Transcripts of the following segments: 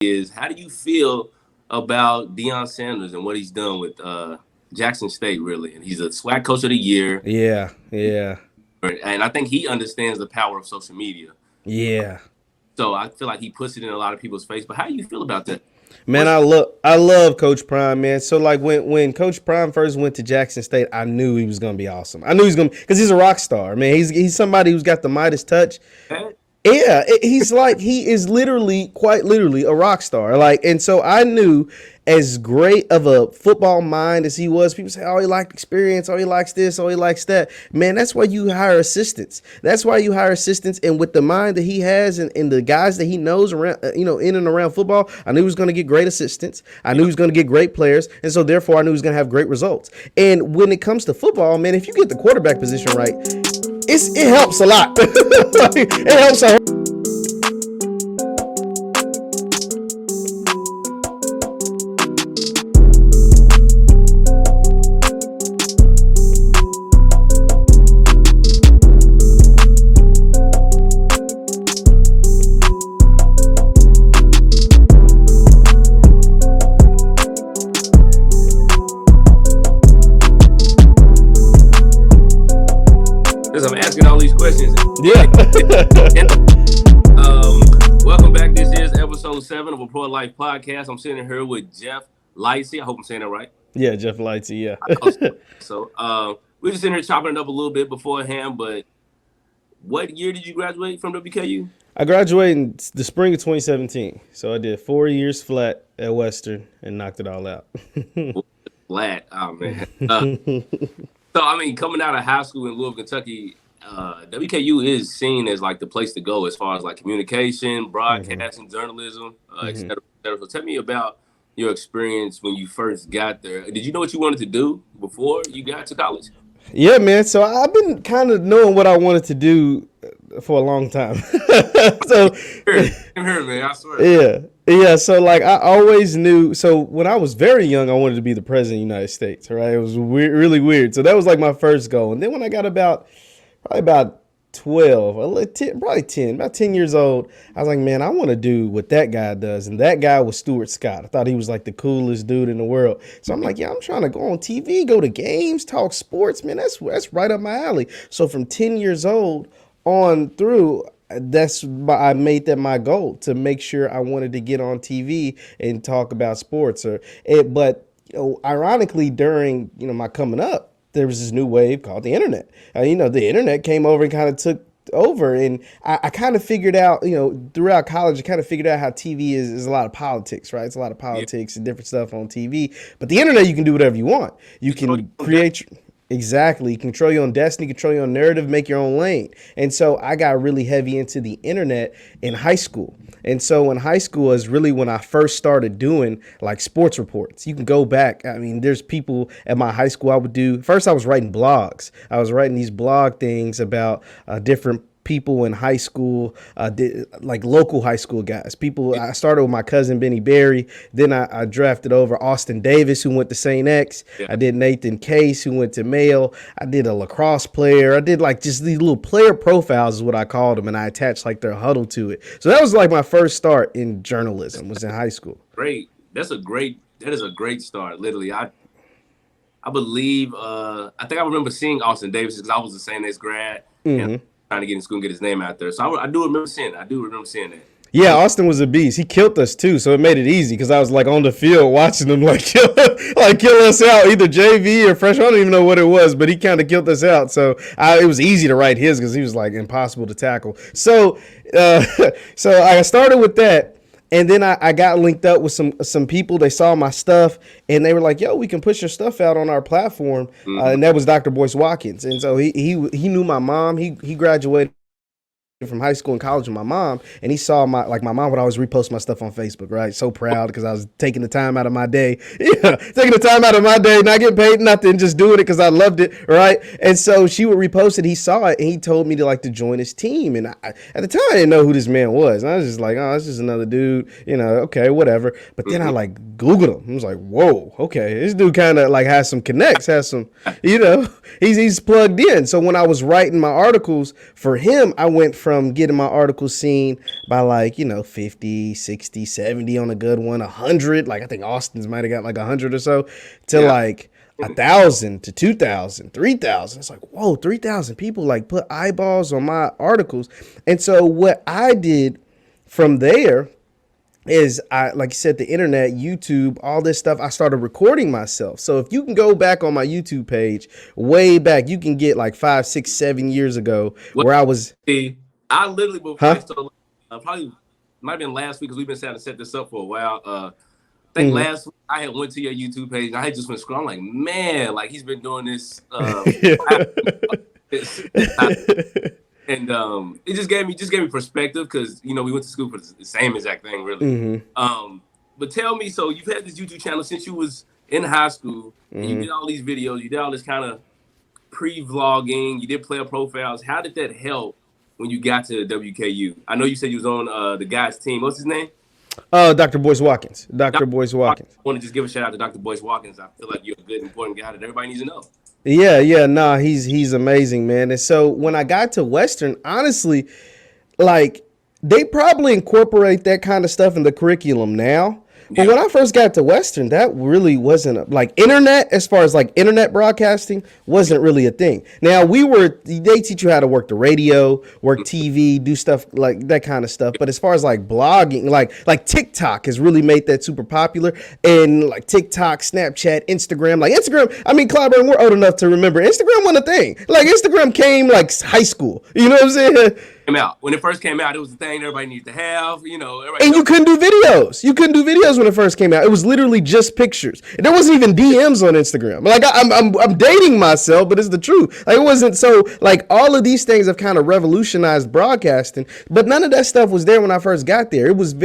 is, how do you feel about Deion Sanders and what he's done with Jackson State, really? And he's a SWAC Coach of the Year. Yeah, yeah, And I think he understands the power of social media. yeah. So I feel like he puts it in a lot of people's face. But how do you feel about that? Man, I love Coach Prime, man. So like when Coach Prime first went to Jackson State, I knew he was gonna be awesome. I knew he was gonna because he's a rock star, man. He's somebody who's got the Midas touch. Yeah, he is literally, quite literally, a rock star. Like, and so I knew, as great of a football mind as he was, people say, "Oh, he liked experience. Oh, he likes this. Oh, he likes that." Man, that's why you hire assistants. That's why you hire assistants. And with the mind that he has, and the guys that he knows around, in and around football, I knew he was going to get great assistants. I knew he was going to get great players, and so therefore I knew he was going to have great results. And when it comes to football, man, if you get the quarterback position right, it helps a lot. It helps a I'm asking all these questions. yeah. Welcome back. This is episode 7 of a Pro Life Podcast. I'm sitting here with Jeff Lightsy. I hope I'm saying that right. Yeah, Jeff Lightsy, yeah. So we're just sitting here chopping it up a little bit beforehand, but what year did you graduate from WKU? I graduated in the spring of 2017. So I did 4 years flat at Western and knocked it all out. Flat. Oh, man. So, I mean, coming out of high school in Louisville, Kentucky, WKU is seen as like the place to go as far as like communication, broadcasting, journalism, et cetera, et cetera. So tell me about your experience when you first got there. Did you know what you wanted to do before you got to college? Yeah, man. So I've been kind of knowing what I wanted to do for a long time. So I'm here, man. I swear. Yeah. So like I always knew. So when I was very young, I wanted to be the president of the United States. Right? It was weird, really weird. So that was like my first goal. And then when I got probably about 12, probably 10, about 10 years old, I was like, man, I want to do what that guy does. And that guy was Stuart Scott. I thought he was like the coolest dude in the world. So I'm like, yeah, I'm trying to go on TV, go to games, talk sports, man. That's right up my alley. So from 10 years old on through, I made that my goal to make sure I wanted to get on TV and talk about sports. But ironically, during my coming up, there was this new wave called the internet. The internet came over and kind of took over, and I kind of figured out, throughout college, I kind of figured out how TV is a lot of politics, right? It's a lot of politics and different stuff on TV. But the internet, you can do whatever you want. You can create. Exactly. Control your own destiny, control your own narrative, make your own lane. And so I got really heavy into the internet in high school. And so in high school is really when I first started doing like sports reports. You can go back. I mean, there's people at my high school I was writing blogs. I was writing these blog things about different people in high school, like local high school guys. I started with my cousin Benny Berry. Then I drafted over Austin Davis, who went to St. X. Yeah. I did Nathan Case, who went to Mayo. I did a lacrosse player. I did like just these little player profiles is what I called them, and I attached like their huddle to it. So that was like my first start in journalism, was in high school. Great. That is a great start. Literally, I believe, I think I remember seeing Austin Davis because I was the St. X grad. And trying to get in school and get his name out there. So I do remember seeing that. Yeah, Austin was a beast. He killed us too, so it made it easy because I was like on the field watching him like kill us out, either JV or freshman. I don't even know what it was, but he kind of killed us out. So it was easy to write his because he was like impossible to tackle. So I started with that. And then I got linked up with some people. They saw my stuff, and they were like, "Yo, we can push your stuff out on our platform." And that was Dr. Boyce Watkins. And so he knew my mom. He graduated from high school and college with my mom, and he saw my mom would always repost my stuff on Facebook, right? So proud because I was taking the time out of my day, not getting paid nothing, just doing it because I loved it, right? And so she would repost it. He saw it, and he told me to join his team. And at the time, I didn't know who this man was. And I was just like, oh, it's just another dude, okay, whatever. But then I Googled him. I was like, whoa, okay, this dude kind of has some connects, has some, he's plugged in. So when I was writing my articles for him, I went from from getting my articles seen by like, 50, 60, 70 on a good one, 100. Like I think Austin's might have got like 100 or so to like 1,000 to 2,000, 3,000. It's like, whoa, 3,000 people like put eyeballs on my articles. And so what I did from there is like you said, the internet, YouTube, all this stuff, I started recording myself. So if you can go back on my YouTube page way back, you can get like 5, 6, 7 years ago where I was. I literally, before I started, probably might have been last week because we've been trying to set this up for a while. I think last week I had went to your YouTube page and I had just been scrolling. I'm like, man, like he's been doing this. And it just gave me perspective because we went to school for the same exact thing, really. But tell me, so you've had this YouTube channel since you was in high school, and you did all these videos, you did all this kind of pre-vlogging, you did player profiles. How did that help when you got to WKU? I know you said you was on the guy's team. What's his name? Dr. Boyce Watkins. Dr. Boyce Watkins. I want to just give a shout out to Dr. Boyce Watkins. I feel like you're a good, important guy that everybody needs to know. Yeah, he's amazing, man. And so when I got to Western, honestly, like they probably incorporate that kind of stuff in the curriculum now. But when I first got to Western, that really wasn't like internet, as far as like internet broadcasting wasn't really a thing. Now they teach you how to work the radio, work TV, do stuff like that kind of stuff. But as far as like blogging, like TikTok has really made that super popular, and like TikTok, Snapchat, Instagram, I mean, Clyburn, we're old enough to remember Instagram wasn't a thing. Like Instagram came like high school, you know what I'm saying? When it first came out, it was the thing everybody needed to have, And you couldn't do videos. You couldn't do videos when it first came out. It was literally just pictures. And there wasn't even DMs on Instagram. Like I'm dating myself, but it's the truth. Like it wasn't so like all of these things have kind of revolutionized broadcasting, but none of that stuff was there when I first got there. It was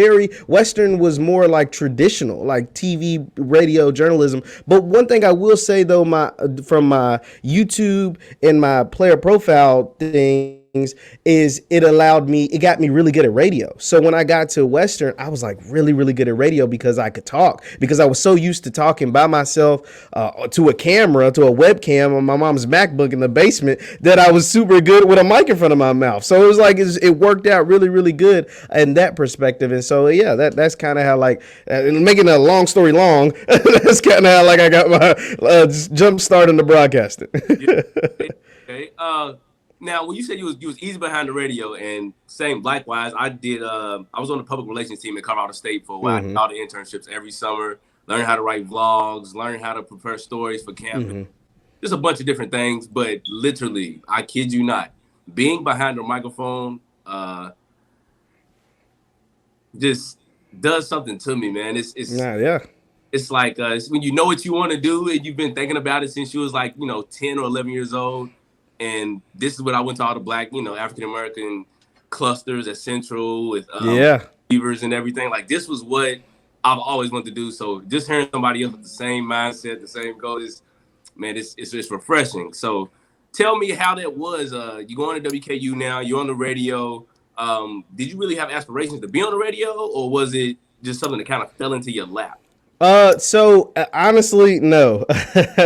Western was more like traditional, like TV, radio, journalism. But one thing I will say though, from my YouTube and my player profile thing, is it got me really good at radio. So when I got to Western, I was like really, really good at radio because I could talk, because I was so used to talking by myself to a camera, to a webcam on my mom's MacBook in the basement, that I was super good with a mic in front of my mouth. So it was like, it worked out really, really good in that perspective. And so, yeah, that's kind of how making a long story long, that's kind of how I got my jump start into broadcasting. Okay. Now, when you said you was easy behind the radio, and same likewise, I did. I was on the public relations team at Colorado State for a while. I did all the internships every summer, learning how to write vlogs, learning how to prepare stories for campus. Just a bunch of different things. But literally, I kid you not, being behind the microphone just does something to me, man. It's like it's when you know what you want to do, and you've been thinking about it since you was like 10 or 11 years old. And this is what I went to all the black, African-American clusters at Central with Beavers and everything. Like, this was what I've always wanted to do. So just hearing somebody else with the same mindset, the same goal it's refreshing. So tell me how that was. You going to WKU now, you're on the radio. Did you really have aspirations to be on the radio, or was it just something that kind of fell into your lap? So honestly, no.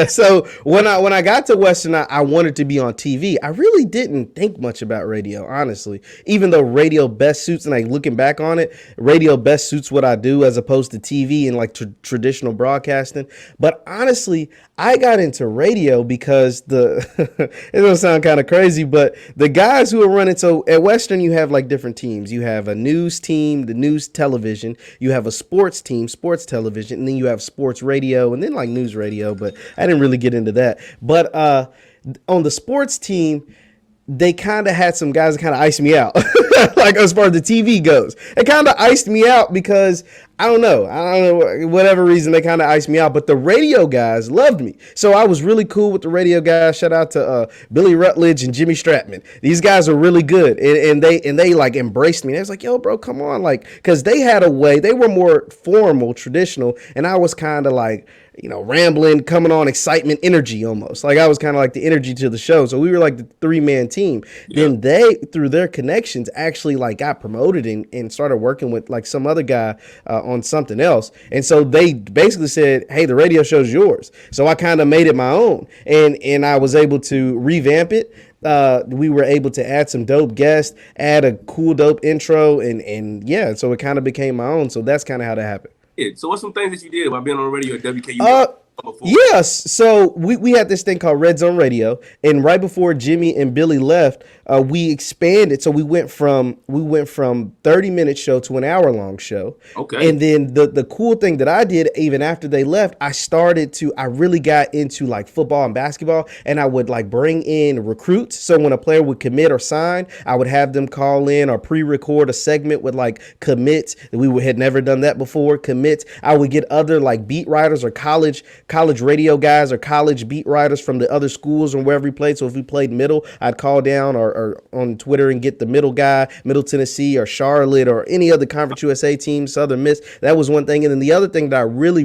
So when I got to Western, I wanted to be on TV. I really didn't think much about radio, honestly, even though radio best suits, and like looking back on it, radio best suits what I do as opposed to TV and like traditional broadcasting. But honestly, I got into radio because it don't sound kind of crazy, but the guys who are running, so at Western, you have like different teams. You have a news team, the news television, you have a sports team, sports television, and then you have sports radio, and then like news radio, but I didn't really get into that. But on the sports team, they kind of had some guys that kind of iced me out. Like as far as the TV goes, it kind of iced me out because I don't know, whatever reason they kind of iced me out, but the radio guys loved me. So I was really cool with the radio guys. Shout out to Billy Rutledge and Jimmy Stratman. These guys are really good. And they like embraced me. They was like, yo, bro, come on. Like, cause they had a way, they were more formal, traditional. And I was kind of like, rambling, coming on excitement, energy almost. Like I was kind of like the energy to the show. So we were like the 3-man team. Yeah. Then they, through their connections, actually like got promoted and started working with like some other guy on something else. And so they basically said, hey, the radio show's yours. So I kind of made it my own, and I was able to revamp it. We were able to add some dope guests, add a cool dope intro, and yeah, so it kind of became my own. So that's kind of how that happened. So what's some things that you did while being on the radio at WKU? Yes. So we had this thing called Red Zone Radio, and right before Jimmy and Billy left, we expanded. So we went from 30-minute show to an hour-long show. Okay. And then the cool thing that I did even after they left, I really got into like football and basketball, and I would like bring in recruits. So when a player would commit or sign, I would have them call in or pre-record a segment with like commits. We had never done that before. Commits. I would get other like beat writers or college radio guys or college beat writers from the other schools or wherever we played. So if we played middle, I'd call down or on Twitter and get the middle guy, Middle Tennessee or Charlotte or any other Conference USA team, Southern Miss. That was one thing. And then the other thing that I really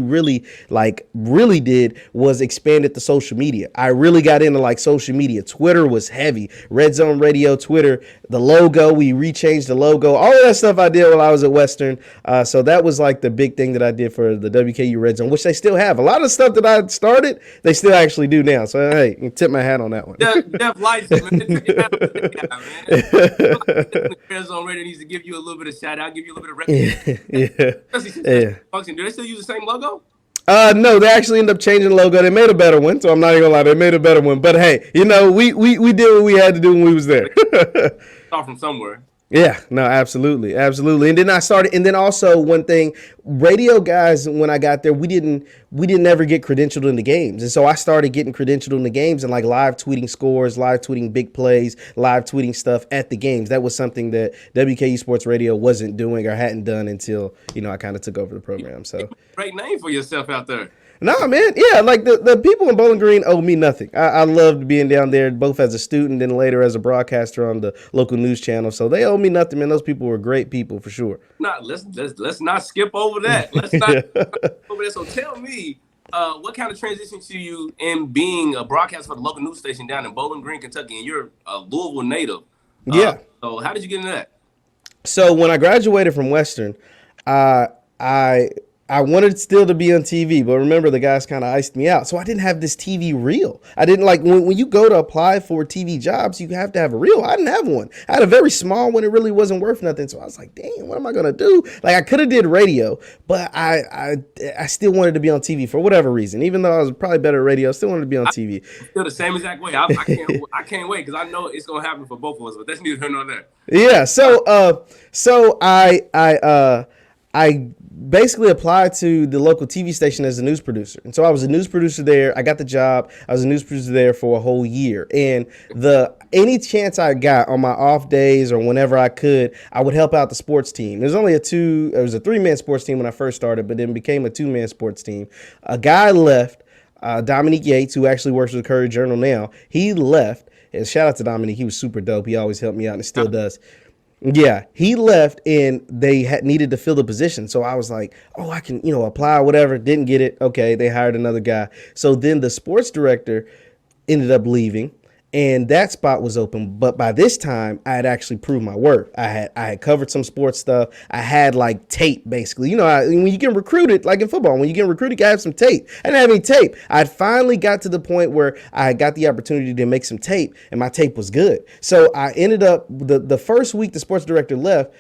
did was expanded the social media. I really got into like social media. Twitter was heavy. Red Zone Radio, Twitter, the logo, we rechanged the logo, all of that stuff I did while I was at Western. So that was like the big thing that I did for the WKU Red Zone, which they still have. A lot of stuff that I started, they still actually do now. So hey, you tip my hat on that one. Jeff Lightsy, man. Red Zone Radio needs to give you a little bit of shout out, give you a little bit of recognition. Yeah. Function. Do they still use the same logo? No, they actually ended up changing the logo. They made a better one, so I'm not even gonna lie, they made a better one. But hey, we did what we had to do when we was there. Start from somewhere. Yeah, no, absolutely. And then I started, and then also one thing, radio guys, when I got there, we didn't ever get credentialed in the games. And so I started getting credentialed in the games and like live tweeting scores, live tweeting big plays, live tweeting stuff at the games. That was something that WKU Sports Radio wasn't doing or hadn't done until, I kind of took over the program. So great name for yourself out there. Nah, man. Yeah, like the people in Bowling Green owe me nothing. I loved being down there, both as a student and later as a broadcaster on the local news channel. So they owe me nothing, man. Those people were great people for sure. Let's not skip over that. Let's not skip over that. So tell me, what kind of transition to you in being a broadcaster for the local news station down in Bowling Green, Kentucky, and you're a Louisville native. Yeah. So how did you get into that? So when I graduated from Western, I wanted still to be on TV, but remember the guys kind of iced me out. So I didn't have this TV reel. I didn't like when you go to apply for TV jobs, you have to have a reel. I didn't have one. I had a very small one. It really wasn't worth nothing. So I was like, dang, what am I going to do? Like I could have did radio, but I still wanted to be on TV for whatever reason. Even though I was probably better at radio, I still wanted to be on TV. Feel the same exact way. I can't wait because I know it's going to happen for both of us, but that's neither here nor there. Yeah. So I basically applied to the local TV station as a news producer. And so I was a news producer there. I got the job. I was a news producer there for a whole year. And any chance I got on my off days or whenever I could, I would help out the sports team. There was a 3-man sports team when I first started, but then became a 2-man sports team. A guy left, Dominique Yates, who actually works with the Courier Journal now. He left. And shout out to Dominique. He was super dope. He always helped me out and still does. Yeah, he left and they needed to fill the position. So I was like, oh, I can, apply, whatever. Didn't get it. Okay, they hired another guy. So then the sports director ended up leaving and that spot was open. But by this time, I had actually proved my worth. I had covered some sports stuff. I had like tape, basically. When you get recruited, like in football, when you get recruited, you gotta have some tape. I didn't have any tape. I finally got to the point where I got the opportunity to make some tape, and my tape was good. So I ended up, the first week the sports director left,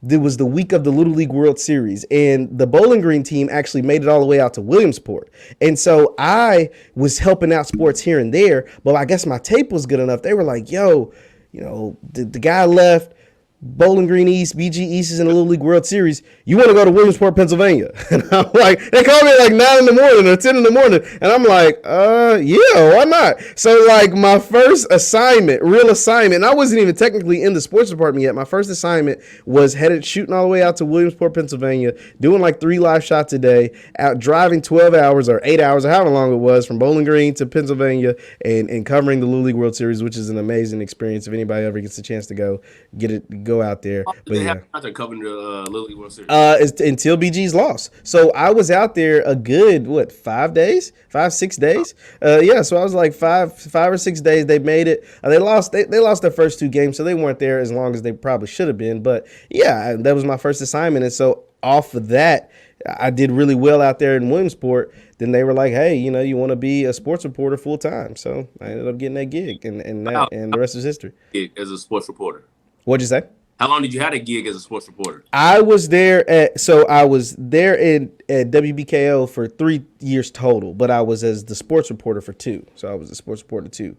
it was the week of the Little League World Series, and the Bowling Green team actually made it all the way out to Williamsport. And so I was helping out sports here and there, but I guess my tape was good enough. They were like, yo, the guy left. Bowling Green East, BG East is in the Little League World Series. You want to go to Williamsport, Pennsylvania? And I'm like, they called me at like 9 in the morning or 10 in the morning. And I'm like, yeah, why not? So like my first assignment, real assignment, and I wasn't even technically in the sports department yet. My first assignment was shooting all the way out to Williamsport, Pennsylvania, doing like 3 live shots a day, out driving 12 hours or 8 hours or however long it was from Bowling Green to Pennsylvania and covering the Little League World Series, which is an amazing experience. If anybody ever gets a chance to go go out there. But They yeah. have out there covering the Little League World Series. It's until BG's lost. So I was out there a good 5 days, 6 days. Yeah, so I was like 5 or 6 days. They made it. They lost their first 2 games, so they weren't there as long as they probably should have been. But yeah, that was my first assignment, and so off of that, I did really well out there in Williamsport. Then they were like, "Hey, you want to be a sports reporter full time?" So I ended up getting that gig, and the rest is history. As a sports reporter. What'd you say? How long did you have a gig as a sports reporter? I was there at WBKO for 3 years total, but I was as the sports reporter for 2. So I was the sports reporter 2.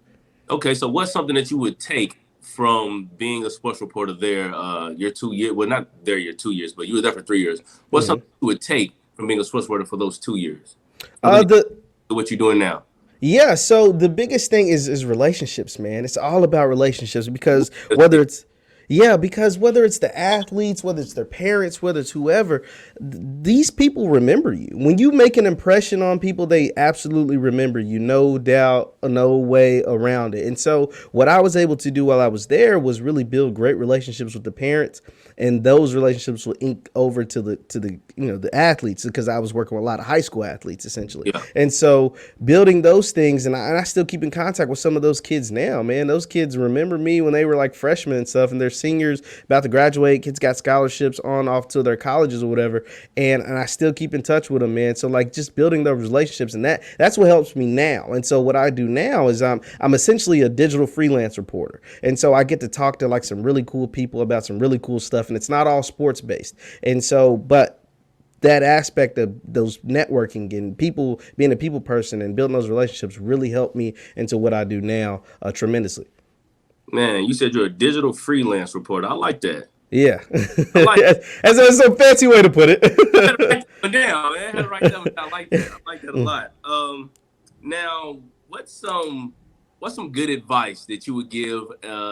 Okay, so what's something that you would take from being a sports reporter there, your 2 years? Well, not there your 2 years, but you were there for 3 years. What's something you would take from being a sports reporter for those 2 years? What you're doing now? Yeah, so the biggest thing is relationships, man. It's all about relationships because whether it's the athletes, whether it's their parents, whether it's whoever, these people remember you. When you make an impression on people, they absolutely remember you. No doubt, no way around it. And so what I was able to do while I was there was really build great relationships with the parents, and those relationships will ink over to the athletes, because I was working with a lot of high school athletes essentially. Yeah. And so building those things, and I still keep in contact with some of those kids now, man. Those kids remember me when they were like freshmen and stuff, and they're seniors about to graduate. Kids got scholarships off to their colleges or whatever, and I still keep in touch with them, man. So like just building those relationships, and that's what helps me now. And so what I do now is I'm essentially a digital freelance reporter, and so I get to talk to like some really cool people about some really cool stuff, and it's not all sports based. And so, but that aspect of those networking and people, being a people person and building those relationships really helped me into what I do now tremendously. Man, you said you're a digital freelance reporter. I like that. Yeah. I like that's a fancy way to put it. Down, man. I like that. I like that a lot. Now, what's some good advice that you would give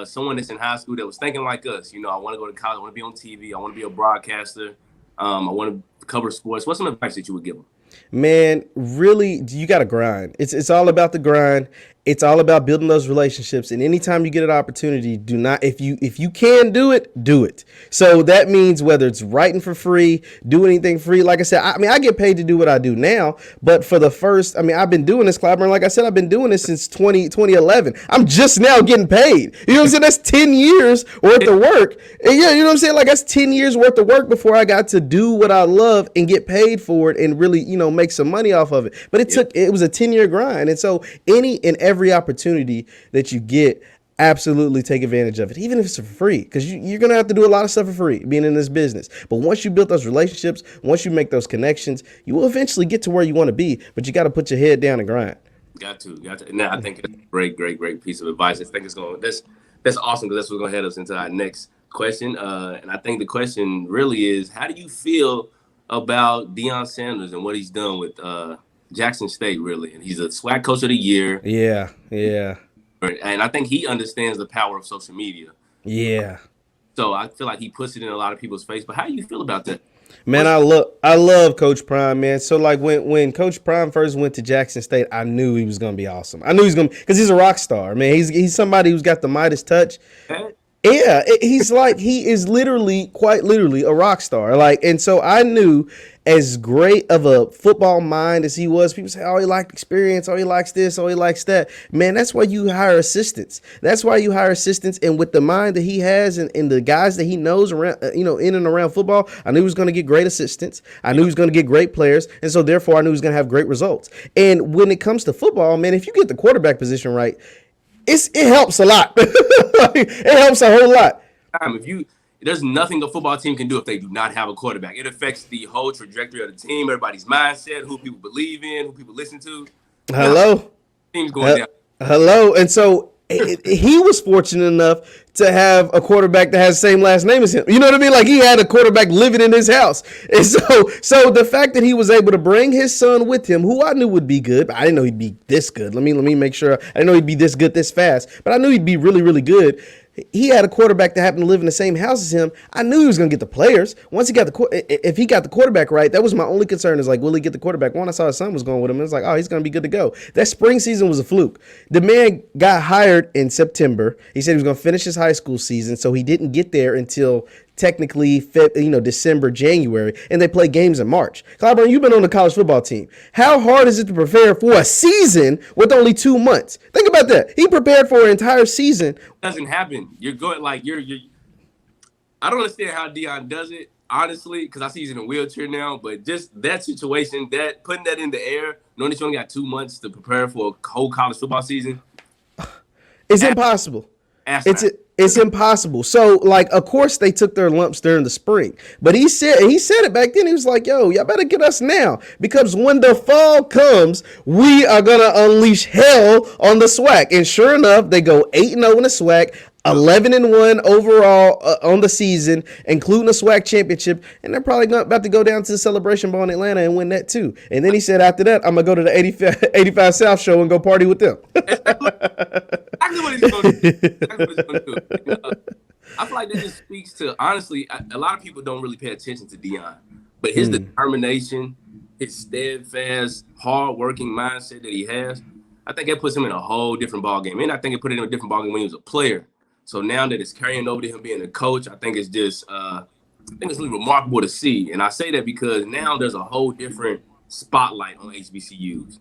someone that's in high school that was thinking like us? I want to go to college. I want to be on TV. I want to be a broadcaster. I want to cover sports. What's some advice that you would give them? Man, really, you got to grind. It's all about the grind. It's all about building those relationships. And anytime you get an opportunity, do not, if you can do it, do it. So that means whether it's writing for free, do anything free. Like I said, I get paid to do what I do now. But for the first, I've been doing this, Clyburn. Like I said, I've been doing this since 2011. I'm just now getting paid. You know what I'm saying? That's 10 years worth of work. And yeah, you know what I'm saying? Like that's 10 years worth of work before I got to do what I love and get paid for it and really, make some money off of it. But it was a 10-year grind. And so any and every opportunity that you get, absolutely take advantage of it, even if it's for free, because you're going to have to do a lot of stuff for free being in this business. But once you build those relationships, once you make those connections, you will eventually get to where you want to be, but you got to put your head down and grind. Got to. Now, I think it's a great piece of advice. I think that's awesome, because that's what's going to head us into our next question. And I think the question really is, how do you feel about Deion Sanders and what he's done with Jackson State, really? And he's a SWAC Coach of the Year. Yeah. And I think he understands the power of social media. Yeah. So I feel like he puts it in a lot of people's face. But how do you feel about that? Man, I love Coach Prime, man. So like when Coach Prime first went to Jackson State, I knew he was gonna be awesome. I knew he was gonna, because he's a rock star, man. He's somebody who's got the Midas touch. Yeah, he is quite literally a rock star. And so I knew, as great of a football mind as he was, people say, oh, he liked experience, oh, he likes this, oh, he likes that. Man, that's why you hire assistants. And with the mind that he has and the guys that he knows around, in and around football, I knew he was going to get great assistants. I knew he was going to get great players. And so therefore I knew he was going to have great results. And when it comes to football, man, if you get the quarterback position right, it helps a lot. It helps a whole lot. There's nothing a football team can do if they do not have a quarterback. It affects the whole trajectory of the team, everybody's mindset, who people believe in, who people listen to. Hello? Team's going down. Hello. And so he was fortunate enough to have a quarterback that has the same last name as him. You know what I mean? Like he had a quarterback living in his house. And so the fact that he was able to bring his son with him, who I knew would be good, but I didn't know he'd be this good. Let me make sure. I didn't know he'd be this good this fast, but I knew he'd be really, really good. he had a quarterback that happened to live in the same house as him. I knew he was going to get the players. Once he got if he got the quarterback right, that was my only concern. Is like, will he get the quarterback? When I saw his son was going with him, it was like, oh, he's going to be good to go. That spring season was a fluke. The man got hired in September. He said he was going to finish his high school season, so he didn't get there until technically December, January, and they play games in March. Clyburn, you've been on the college football team. How hard is it to prepare for a season with only 2 months? Think about that. He prepared for an entire season. It doesn't happen. You're going like you're. I don't understand how Deion does it, honestly, because I see he's in a wheelchair now. But just that situation, that putting that in the air, knowing that you only got 2 months to prepare for a whole college football season, it's impossible. It's impossible. So, like, of course, they took their lumps during the spring. But he said it back then. He was like, yo, y'all better get us now. Because when the fall comes, we are going to unleash hell on the SWAC. And sure enough, they go 8-0 in the SWAC, 11-1 overall on the season, including the SWAC championship. And they're probably about to go down to the Celebration Bowl in Atlanta and win that, too. And then he said after that, I'm going to go to the 85 South show and go party with them. Exactly what he's going to do. I feel like that just speaks to, honestly, a lot of people don't really pay attention to Deion, but his determination, his steadfast, hard-working mindset that he has, I think that puts him in a whole different ballgame. And I think it put him in a different ballgame when he was a player. So now that it's carrying over to him being a coach, I think it's just, I think it's really remarkable to see. And I say that because now there's a whole different spotlight on HBCUs.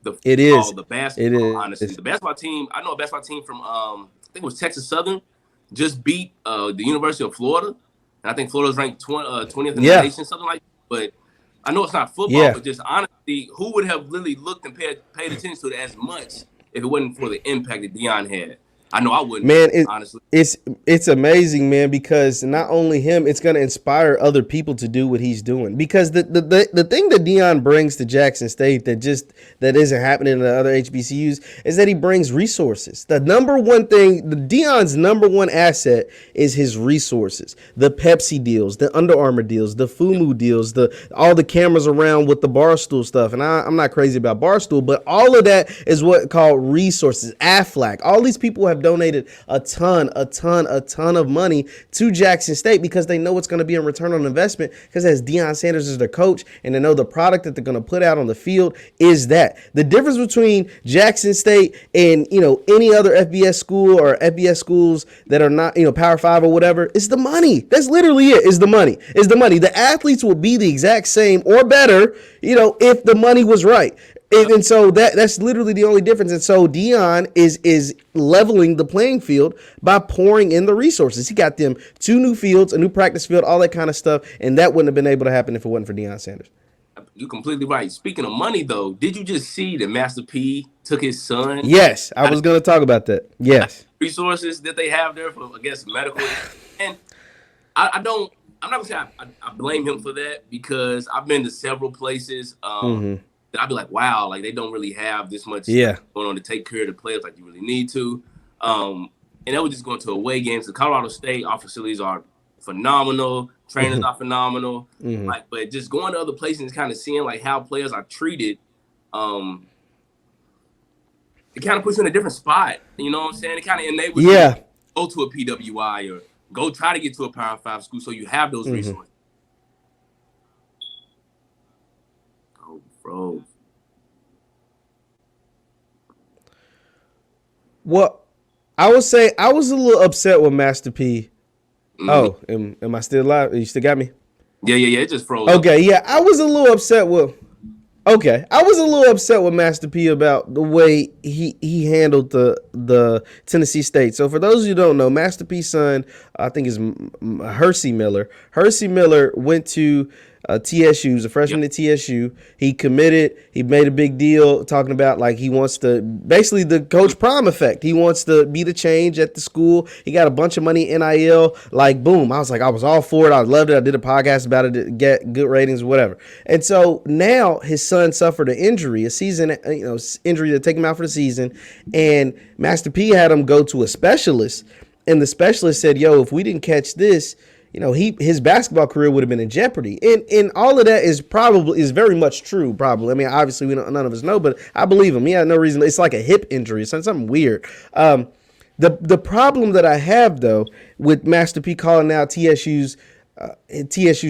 The basketball, honestly. The basketball team, I know a basketball team from, I think it was Texas Southern, just beat the University of Florida. And I think Florida's ranked 20th in the nation, something like that. But I know it's not football, but just honestly, who would have really looked and paid attention to it as much if it wasn't for the impact that Deion had? I know I wouldn't, man, honestly. It's amazing, man, because not only him, it's going to inspire other people to do what he's doing. Because the thing that Deion brings to Jackson State that isn't happening in the other HBCUs is that he brings resources. The number one thing, Deion's number one asset is his resources. The Pepsi deals, the Under Armour deals, the Fumu deals, all the cameras around with the Barstool stuff. And I'm not crazy about Barstool, but all of that is what called resources. Aflac, all these people have donated a ton of money to Jackson State because they know it's going to be a return on investment because as Deion Sanders is their coach and they know the product that they're going to put out on the field is that. The difference between Jackson State and, any other FBS school or FBS schools that are not, Power 5 or whatever, is the money. That's literally it, is the money. The athletes will be the exact same or better, if the money was right. And so that's literally the only difference. And so Deion is leveling the playing field by pouring in the resources. He got them 2 new fields, a new practice field, all that kind of stuff. And that wouldn't have been able to happen if it wasn't for Deion Sanders. You're completely right. Speaking of money, though, did you just see that Master P took his son? Yes, I was going to talk about that. Yes. Resources that they have there for, I guess, medical. And I'm not going to say I blame him for that because I've been to several places. I'd be like, wow, like they don't really have this much going on to take care of the players like you really need to. And that was just going to away games. The Colorado State, our facilities are phenomenal. Trainers are phenomenal. But just going to other places and kind of seeing like how players are treated, it kind of puts you in a different spot. You know what I'm saying? It kind of enables you to go to a PWI or go try to get to a Power 5 school so you have those resources. Bro. Well, I would say I was a little upset with Master P. Oh, am I still live? You still got me? Yeah. It just froze. Okay, yeah. I was a little upset with Master P about the way he handled the Tennessee State. So for those of you who don't know, Master P's son, I think is Hersey Miller. Hersey Miller went to TSU. He was a freshman at TSU. He committed. He made a big deal talking about like he wants to basically the Coach Prime effect. He wants to be the change at the school. He got a bunch of money NIL. Like boom, I was all for it. I loved it. I did a podcast about it to get good ratings, whatever. And so now his son suffered an injury, a season injury to take him out for the season. And Master P had him go to a specialist, and the specialist said, "Yo, if we didn't catch this." His basketball career would have been in jeopardy. And all of that is very much true, probably. I mean, obviously, none of us know, but I believe him. He had no reason. It's like a hip injury. It's something weird. The problem that I have though with Master P calling out TSU's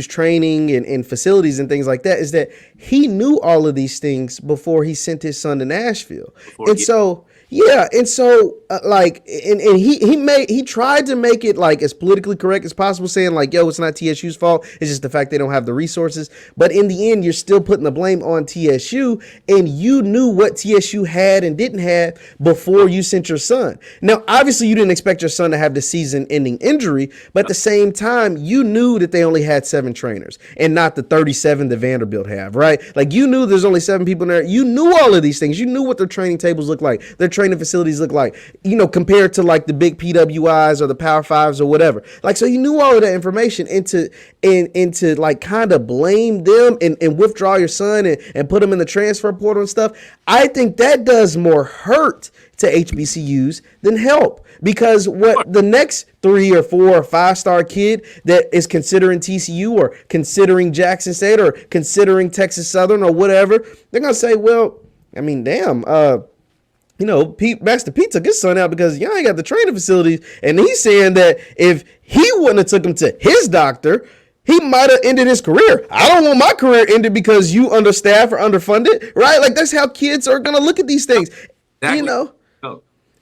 training and facilities and things like that is that he knew all of these things before he sent his son to Nashville, before and he so yeah, and so like, and he tried to make it like as politically correct as possible, saying like, yo, it's not TSU's fault, it's just the fact they don't have the resources. But in the end, you're still putting the blame on TSU, and you knew what TSU had and didn't have before you sent your son. Now, obviously, you didn't expect your son to have the season-ending injury, but at the same time, you knew that they only had 7 trainers and not the 37 that Vanderbilt have, right? Like, you knew there's only 7 people in there. You knew all of these things. You knew what their training tables look like, their training facilities look like, you know, compared to like the big PWIs or the Power Fives or whatever. Like, so you knew all of that information, and to like kind of blame them and withdraw your son and put him in the transfer portal and stuff. I think that does more hurt to HBCUs than help, because what the next 3 or 4 or 5-star kid that is considering TCU or considering Jackson State or considering Texas Southern or whatever, they're gonna say, well, I mean, damn, you know, Master P took his son out because y'all ain't got the training facilities, and he's saying that if he wouldn't have took him to his doctor, he might have ended his career. I don't want my career ended because you understaffed or underfunded, right? Like, that's how kids are gonna look at these things, exactly. you know.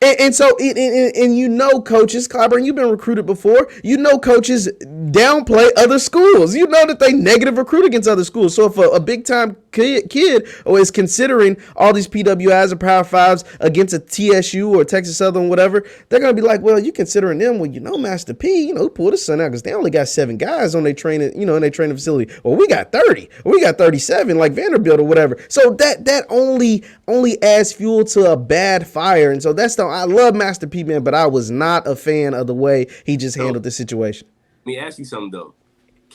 And so, you know, coaches, Clyburn, you've been recruited before. You know, coaches downplay other schools. You know that they negative recruit against other schools. So if a big time kid is considering all these PWIs or Power Fives against a TSU or Texas Southern, whatever, they're gonna be like, well, you considering them? Well, you know, Master P, you know, who pulled his son out because they only got 7 guys on their training, you know, in their training facility. Well, we got 30, or we got 37, like Vanderbilt or whatever. So that only adds fuel to a bad fire, and so that's the. I love Master P, man, but I was not a fan of the way he just handled the situation. Let me ask you something, though.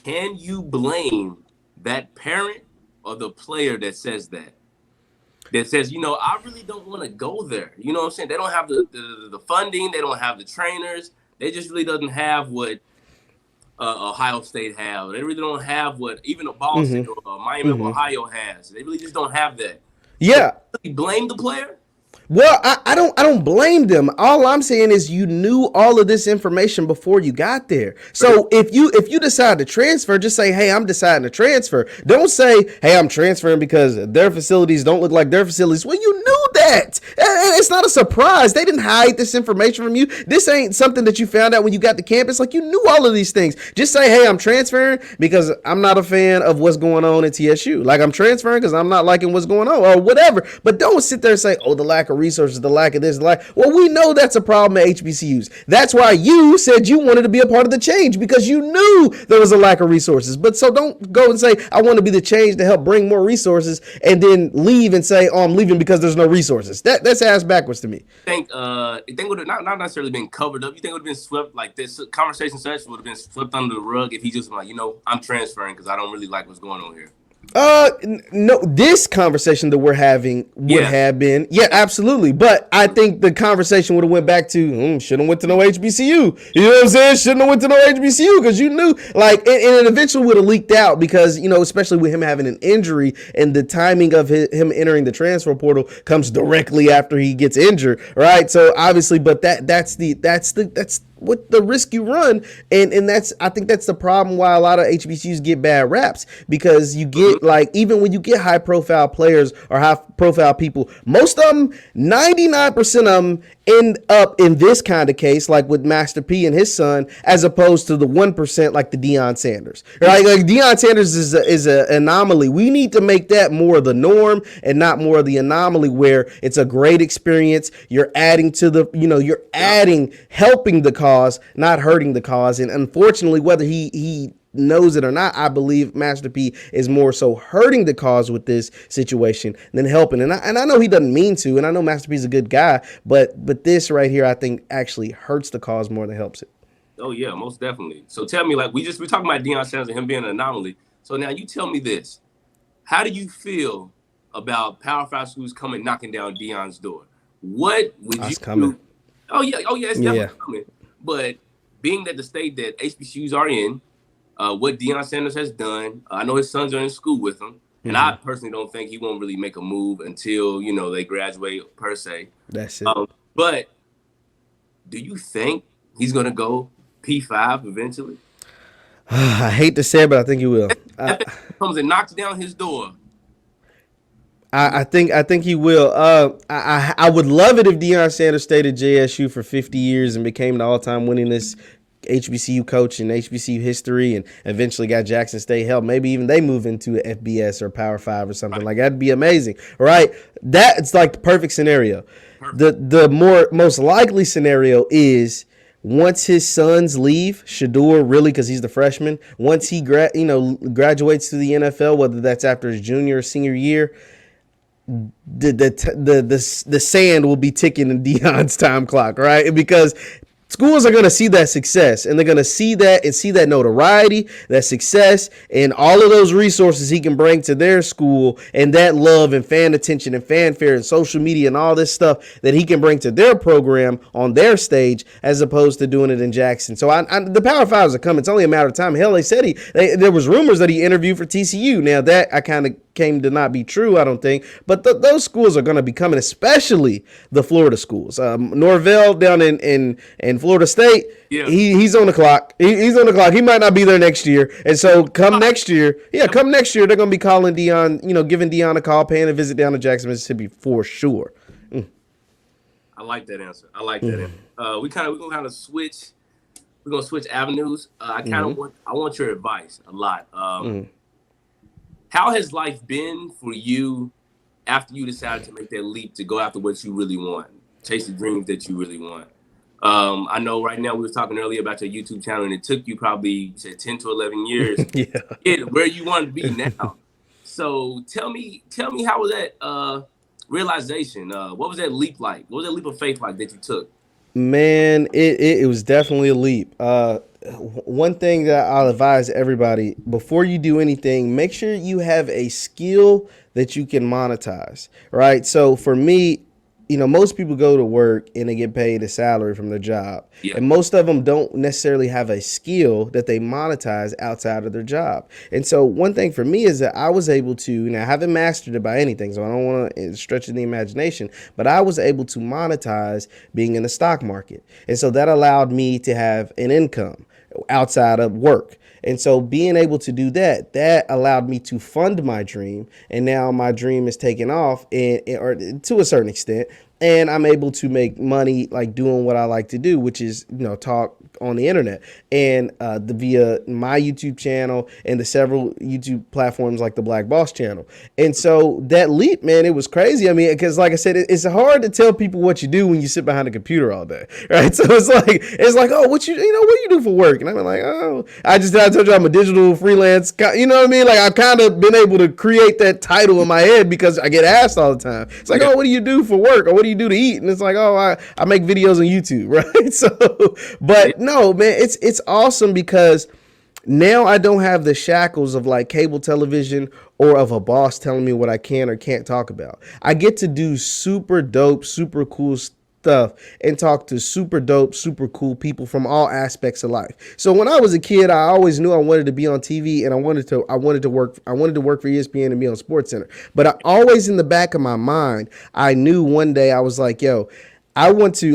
Can you blame that parent or the player that says that? That says, you know, I really don't want to go there. You know what I'm saying? They don't have the funding. They don't have the trainers. They just really doesn't have what Ohio State have. They really don't have what even Boston or Miami of Ohio has. They really just don't have that. Yeah. So, really blame the player? Well, I don't blame them. All I'm saying is you knew all of this information before you got there. So if you decide to transfer, just say, hey, I'm deciding to transfer. Don't say, hey, I'm transferring because their facilities don't look like their facilities. Well, you knew that. And it's not a surprise. They didn't hide this information from you. This ain't something that you found out when you got to campus. Like, you knew all of these things. Just say, hey, I'm transferring because I'm not a fan of what's going on at TSU. Like, I'm transferring because I'm not liking what's going on or whatever. But don't sit there and say, oh, the lack of resources, the lack of this, the lack. Well, we know that's a problem at HBCUs. That's why you said you wanted to be a part of the change, because you knew there was a lack of resources. But so don't go and say, I want to be the change to help bring more resources, and then leave and say, oh, I'm leaving because there's no resources. That's ass backwards to me. You think would have not necessarily been covered up. You think it would have been swept, like this conversation session would have been swept under the rug if he just was like, you know, I'm transferring because I don't really like what's going on here. No, this conversation that we're having would have been, absolutely. But I think the conversation would have went back to, shouldn't have went to no HBCU. You know what I'm saying? Shouldn't have went to no HBCU because you knew, like, and it eventually would have leaked out because, you know, especially with him having an injury and the timing of him entering the transfer portal comes directly after he gets injured, right? So obviously, but that's what the risk you run, and I think that's the problem why a lot of HBCUs get bad raps, because you get, like, even when you get high profile players or high profile people, most of them, 99% of them end up in this kind of case, like with Master P and his son, as opposed to the 1% like the Deion Sanders, right? Like Deion Sanders is an anomaly. We need to make that more the norm and not more of the anomaly, where it's a great experience. You're adding to the, you know, you're adding, helping the cause, not hurting the cause. And unfortunately, whether he knows it or not, I believe Master P is more so hurting the cause with this situation than helping. And I know he doesn't mean to, and I know Master P is a good guy, but this right here, I think, actually hurts the cause more than helps it. Oh yeah, most definitely. So tell me, like, we talking about Deion Sanders and him being an anomaly. So now you tell me this: how do you feel about Power 5 schools coming knocking down Deion's door? What would you do? Oh yeah, it's definitely coming. But being that the state that HBCUs are in, what Deion Sanders has done, I know his sons are in school with him, and I personally don't think he won't really make a move until, you know, they graduate per se. That's it. But do you think he's gonna go P5 eventually? I hate to say it, but I think he will. That thing comes and knocks down his door. I think he will. I would love it if Deion Sanders stayed at JSU for 50 years and became the all-time winningest HBCU coach in HBCU history, and eventually got Jackson State help. Maybe even they move into an FBS or Power Five or something like that. That'd be amazing, right? That's like the perfect scenario. Perfect. The most likely scenario is once his sons leave, Shador really because he's the freshman. Once he graduates to the NFL, whether that's after his junior or senior year, the sand will be ticking in Deion's time clock, right? Because schools are going to see that success, and they're going to see that notoriety, that success, and all of those resources he can bring to their school, and that love and fan attention and fanfare and social media and all this stuff that he can bring to their program on their stage, as opposed to doing it in Jackson. So the Power Fives are coming. It's only a matter of time. Hell, they said there was rumors that he interviewed for TCU. Now that I kind of came to not be true, I don't think. But those schools are going to be coming, especially the Florida schools. Norvell down in Florida State, Yeah. he's on the clock. He's on the clock. He might not be there next year. And so come next year, they're going to be calling Deion, giving Deion a call, paying a visit down to Jackson, Mississippi for sure. I like that answer. We're gonna switch. We're gonna switch avenues. I want your advice a lot. How has life been for you after you decided to make that leap to go after what you really want, chase the dreams that you really want? I know right now we were talking earlier about your YouTube channel, and it took you probably, you said 10 to 11 years to get where you want to be now. So tell me how was that realization? What was that leap like? What was that leap of faith like that you took? Man, it was definitely a leap. One thing that I'll advise everybody, before you do anything, make sure you have a skill that you can monetize, right? So for me, most people go to work and they get paid a salary from their job. Yeah. And most of them don't necessarily have a skill that they monetize outside of their job. And so one thing for me is that I was able to, I haven't mastered it by anything, so I don't want to stretch the imagination, but I was able to monetize being in the stock market. And so that allowed me to have an income outside of work. And so being able to do that allowed me to fund my dream. And now my dream is taking off or to a certain extent. And I'm able to make money like doing what I like to do, which is, talk on the internet and via my YouTube channel and the several YouTube platforms like the Black Boss channel. And so that leap, man, it was crazy. I mean, because like I said, it's hard to tell people what you do when you sit behind a computer all day, right? So it's like, oh, what you do for work? And I'm like, oh, I told you I'm a digital freelance. You know what I mean? Like I've kind of been able to create that title in my head because I get asked all the time. It's like, oh, what do you do for work? Or what do you do to eat? And it's like, oh, I make videos on YouTube, right? So, but no, man, it's awesome because now I don't have the shackles of like cable television or of a boss telling me what I can or can't talk about. I get to do super dope, super cool stuff and talk to super dope, super cool people from all aspects of life. So when I was a kid, I always knew I wanted to be on TV and I wanted to work for ESPN and be on SportsCenter. But I always in the back of my mind, I knew one day I was like, yo, I want to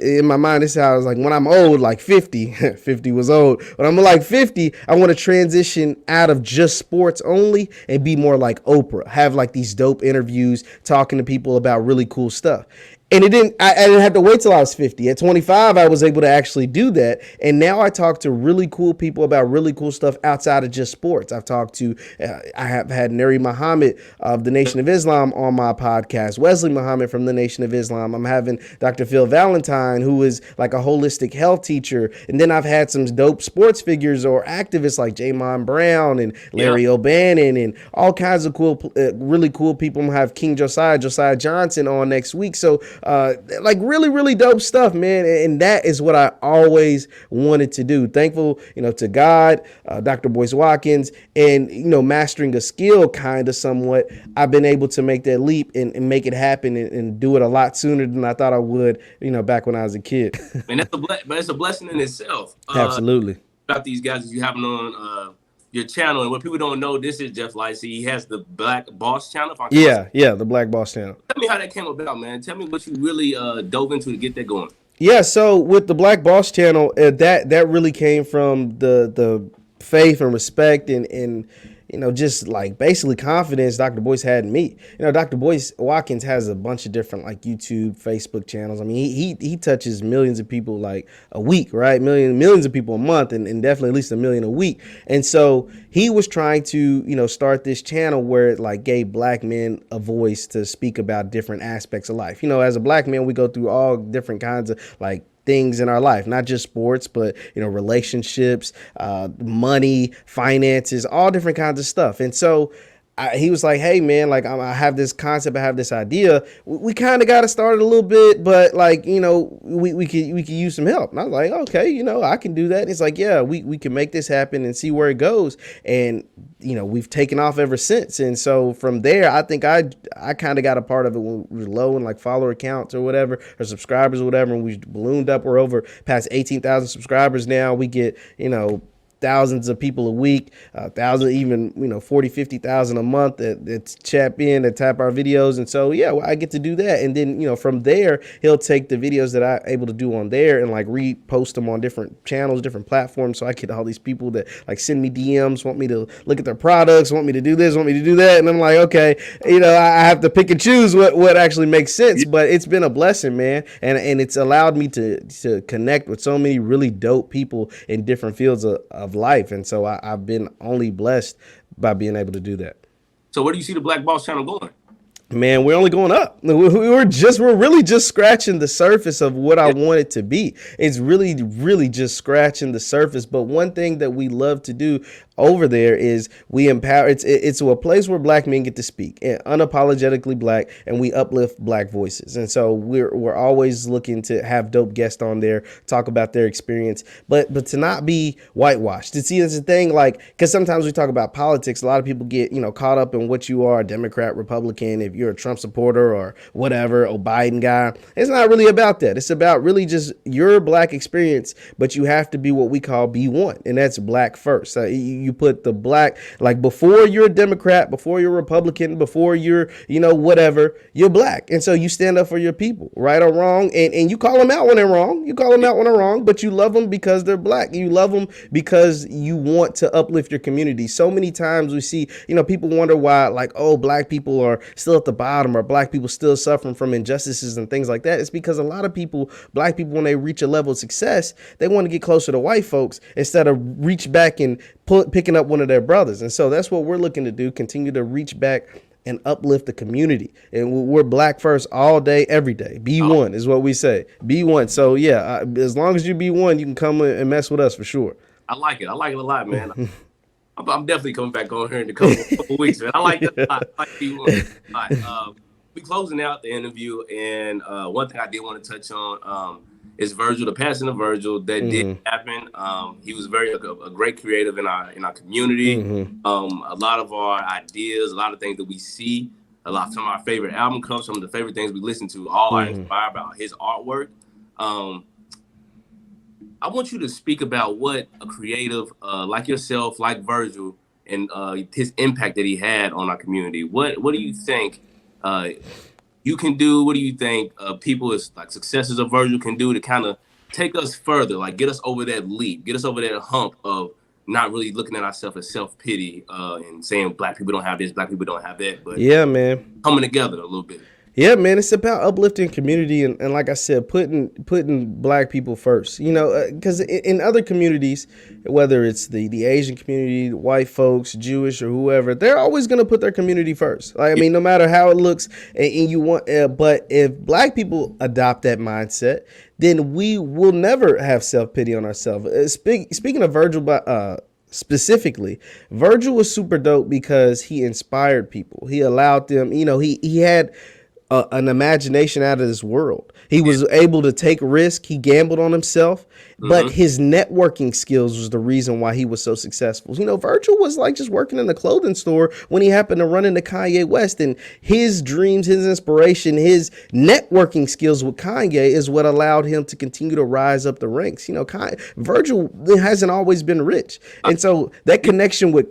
in my mind, this is how I was like, when I'm old, like 50, 50 was old. When I'm like 50, I want to transition out of just sports only and be more like Oprah, have like these dope interviews, talking to people about really cool stuff. And I didn't have to wait till I was 50. At 25, I was able to actually do that. And now I talk to really cool people about really cool stuff outside of just sports. I have had Neri Muhammad of the Nation of Islam on my podcast, Wesley Muhammad from the Nation of Islam. I'm having Dr. Phil Valentine, who is like a holistic health teacher. And then I've had some dope sports figures or activists like Jamon Brown and Larry O'Bannon and all kinds of cool, really cool people. I'm going to have King Josiah Johnson on next week. So, like really, really dope stuff, man. And that is what I always wanted to do. Thankful, to God, Dr. Boyce Watkins, and, mastering a skill kind of somewhat. I've been able to make that leap and make it happen and do it a lot sooner than I thought I would, back when I was a kid. And but it's a blessing in itself. Absolutely. About these guys that you have on your channel, and what people don't know, this is Jeff Lightsy. He has the Black Boss channel. The Black Boss channel. Tell me how that came about, man. Tell me what you really dove into to get that going. Yeah, so with the Black Boss channel, that really came from the faith and respect and just like basically confidence Dr. Boyce had in me. Dr. Boyce Watkins has a bunch of different like YouTube, Facebook channels. I mean, he touches millions of people like a week, right? Millions of people a month, and definitely at least a million a week. And so he was trying to start this channel where it like gave black men a voice to speak about different aspects of life. As a black man, we go through all different kinds of like things in our life, not just sports, but relationships, money, finances, all different kinds of stuff. And so he was like, hey man, like I have this concept, I have this idea. We kind of got to start it a little bit, but like, we could use some help. And I was like, okay, I can do that. And it's like, yeah, we can make this happen and see where it goes. And, we've taken off ever since. And so from there, I think I kind of got a part of it when we were low in like follower counts or whatever, or subscribers or whatever. And we ballooned up. We're over past 18,000 subscribers now. We get, thousands of people a week, thousand, even 40, 50,000 a month that tap in and tap our videos. And so yeah, I get to do that. And then from there he'll take the videos that I'm able to do on there and like repost them on different channels, different platforms. So I get all these people that like send me DMs, want me to look at their products, want me to do this, want me to do that, and I'm like, okay, I have to pick and choose what actually makes sense. But it's been a blessing, man, and it's allowed me to connect with so many really dope people in different fields of life. And so I've been only blessed by being able to do that. So where do you see the Black Boss channel going? Man, we're only going up. We're really just scratching the surface of what I want it to be. It's really just scratching the surface. But one thing that we love to do over there is we empower. It's a place where black men get to speak, and unapologetically black, and we uplift black voices. And so we're always looking to have dope guests on there, talk about their experience, but to not be whitewashed. To see, it's a thing, like, because sometimes we talk about politics, a lot of people get caught up in what you are, Democrat, Republican, if you're a Trump supporter or whatever, a Biden guy. It's not really about that. It's about really just your black experience, but you have to be what we call B1, and that's black first. You put the black, like, before you're a Democrat, before you're a Republican, before you're, whatever, you're black. And so you stand up for your people, right or wrong, and you call them out when they're wrong. You call them out when they're wrong, but you love them because they're black. You love them because you want to uplift your community. So many times we see, people wonder why, like, oh, black people are still at the bottom, or black people still suffering from injustices and things like that. It's because a lot of people, black people, when they reach a level of success, they want to get closer to white folks instead of reach back and picking up one of their brothers. And so that's what we're looking to do, continue to reach back and uplift the community. And we're black first all day, every day. B1 is what we say. B1. So yeah, as long as you B1, you can come and mess with us for sure. I like it. I like it a lot, man. I'm definitely coming back on here in a couple weeks, man. I like that a lot. I like B1 a lot. We closing out the interview, and one thing I did want to touch on is Virgil, the passing of Virgil. That did happen. He was a great creative in our community. A lot of our ideas, a lot of things that we see, some of our favorite album covers, some of the favorite things we listen to, all are inspired by his artwork. I want you to speak about what a creative like yourself, like Virgil, and his impact that he had on our community. What do you think you can do? What do you think people as like successors of Virgil can do to kind of take us further, like get us over that leap, get us over that hump of not really looking at ourselves as self-pity and saying black people don't have this, black people don't have that, but yeah, man, coming together a little bit. Yeah, man, it's about uplifting community and like I said, putting black people first, because in other communities, whether it's the Asian community, white folks, Jewish or whoever, they're always going to put their community first. Like, I mean, no matter how it looks and you want, but if black people adopt that mindset, then we will never have self-pity on ourselves. Speaking of Virgil, specifically, Virgil was super dope because he inspired people. He allowed them, he had an imagination out of this world. He was able to take risk. He gambled on himself, but his networking skills was the reason why he was so successful. Virgil was like just working in a clothing store when he happened to run into Kanye West, and his dreams, his inspiration, his networking skills with Kanye is what allowed him to continue to rise up the ranks. Virgil hasn't always been rich. And so that connection with,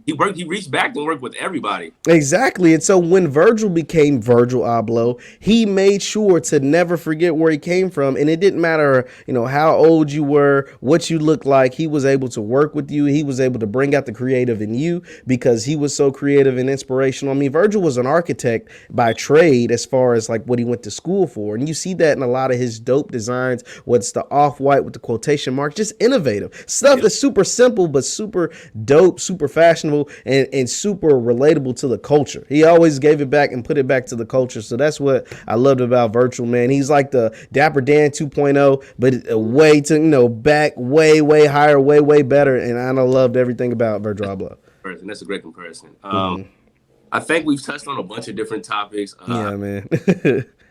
he reached back and worked with everybody. Exactly. And so when Virgil became Virgil Abloh, he made sure to never forget where he came from. And it didn't matter, how old you were, what you looked like. He was able to work with you. He was able to bring out the creative in you because he was so creative and inspirational. I mean, Virgil was an architect by trade as far as like what he went to school for. And you see that in a lot of his dope designs, what's the off-white with the quotation marks, just innovative stuff that's super simple, but super dope, super fashionable, and super relatable to the culture. He always gave it back and put it back to the culture. So that's what I loved about Virgil, man. He's like the Dapper Dan 2.0, but way to, back way higher, way better. And I loved everything about Virgil Abloh. That's a great comparison. I think we've touched on a bunch of different topics. Yeah, man.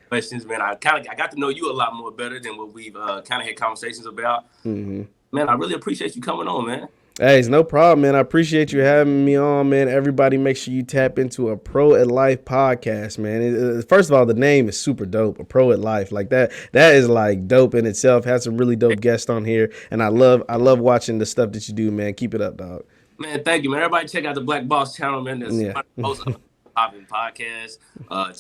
Questions, man. I got to know you a lot more better than what we've kind of had conversations about. Man, I really appreciate you coming on, man. Hey, it's no problem, man. I appreciate you having me on, man. Everybody, make sure you tap into a Pro at Life podcast, man. First of all, the name is super dope. A Pro at Life, like that is like dope in itself. Had some really dope guests on here, and I love watching the stuff that you do, man. Keep it up, dog. Man, thank you, man. Everybody, check out the Black Boss channel, man. That's most popping podcast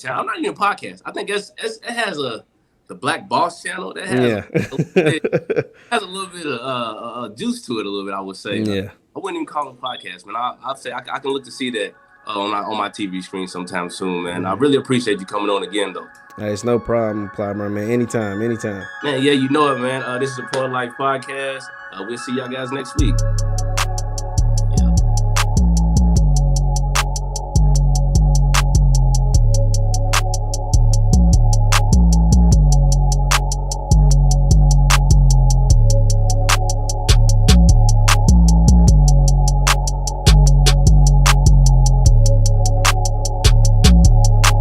channel. I'm not even a podcast. I think it has the Black Boss channel that has a little bit of juice to it, a little bit, I would say. Yeah. I wouldn't even call it a podcast, man. I'll say I can look to see that on my TV screen sometime soon, man. I really appreciate you coming on again, though. Hey, it's no problem, Clyburn, man. Anytime. Man, yeah, you know it, man. This is the Pro Life podcast. We'll see y'all guys next week.